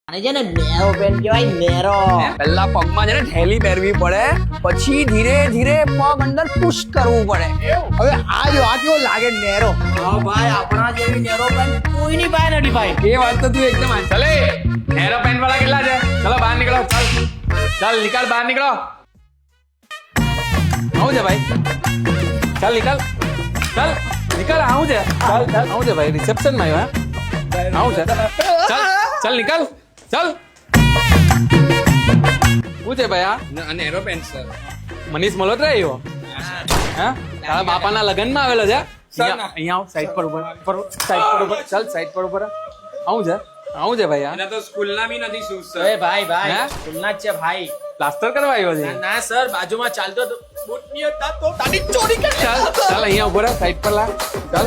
અને છે ને નેરો પેન્ટ કહેવાય નેરો. પહેલા પગમાં છે ને થેલી પહેરવી પડે, પછી ધીરે ધીરે પગ અંદર પુશ કરવું પડે. હવે આ જો આ કેવો લાગે નેરો. હા ભાઈ, આપણા જેવી નેરો પેન્ટ કોઈની પાસે નથી ભાઈ. એ વાત તો તું એકદમ ચલે. નેરો પેન્ટ વાળા કેટલા છે? ચલો બહાર નીકળો. ચાલ નીકળ, બહાર નીકળો. આવું છે ભાઈ? ચાલ નીકળ, ચાલ નીકળ. આવું છે? ચાલ આવું છે ભાઈ, રિસેપ્શન માં આવ્યો. હા આવું છે? ચાલ ચાલ નીકળ, ચાલ. શું છે ભાઈ આ narrow pant? Sir Manish Malhotra આવ્યો? હા, તારા બાપાના લગ્નમાં આવેલો છે? અહીંયા આવ, સાઈડ પર ઉપર, સાઈડ પર ઉપર. ચાલ સાઈડ પર ઉપર. આવું છે? આવું છે ભાઈ? આ તો સ્કૂલના બી નથી શૂઝ એ ભાઈ ભાઈ, હે? સ્કૂલના જ છે ભાઈ. પ્લાસ્ટર કરવા આવ્યો છે? ના સર, બાજુમાં ચાલતો તો બૂટ ની હતા તો તારી ચોરી કરી. ચાલ ચાલ અહીંયા ઉપર સાઈડ પર લા. ચાલ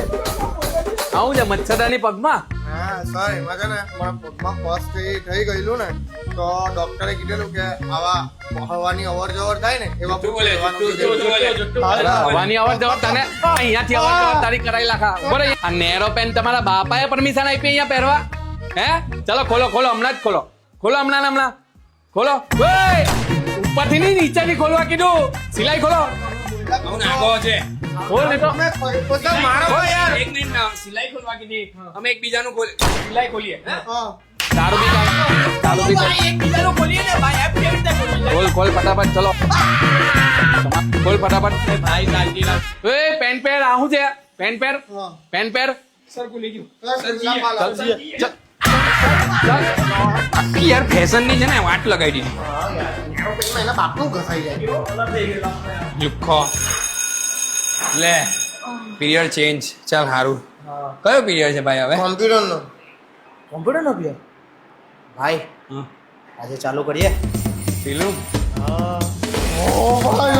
આવું છે મચ્છરદાની પગમાં. હા સર, એમાં છે ને મારા પગમાં ફર્સ્ટ થઈ ગયેલું ને, તો ડોક્ટરે કીધેલું કે આવા હવાની અવર જવર થાય ને એવા જુઠ્ઠું બોલે, જુઠ્ઠું બોલે. હવાની અવર જવર તને અહીંયાથી અવર જવર તારી કરાઈ લાખા. બરાબર, આ નેરો પેન તમારા બાપાએ પરમિશન આપી અહીંયા પહેરવા? હે? ચલો ખોલો ખોલો, હમણાં જ ખોલો. ખોલો હમણાં ને હમણાં ખોલો. ઓય, ઉપરથી નહીં નીચેથી ખોલવા કીધું. સિલાઈ ખોલો. હું નાગો છે. ખોલ નહીં તો મારો યાર એક મિનિટ ના સિલાઈ ખોલવા કીધી. અમે એકબીજાનું સિલાઈ ખોલીએ. તારું બી કાઢ. તારું બી કાઢ. ભાઈ એકબીજાનું ખોલીએ ને ભાઈ, એમ કેવી રીતે ખોલીએ? ખોલ ખોલ ફટાફટ. ચલો ખોલ ફટાફટ. ભાઈ શાંતિ રાખ. એ પેન પહેર. આવું છે? પેન પહેર, પેન પહેર. સર ખુલી ગયું. ચાલ ચાલ. આખી યાર ફેશન ની છે ને વાટ લગાવી દીધી. એના બાપનું ઘસાઈ જાય. લુખ્ખો લે પીરિયડ ચેન્જ. ચાલ સારું. કયો પીરિયડ છે ભાઈ હવે? કોમ્પ્યુટરનો. કોમ્પ્યુટર નો પીએ ભાઈ, આજે ચાલુ કરીએ. પેલું ઓ ભાઈ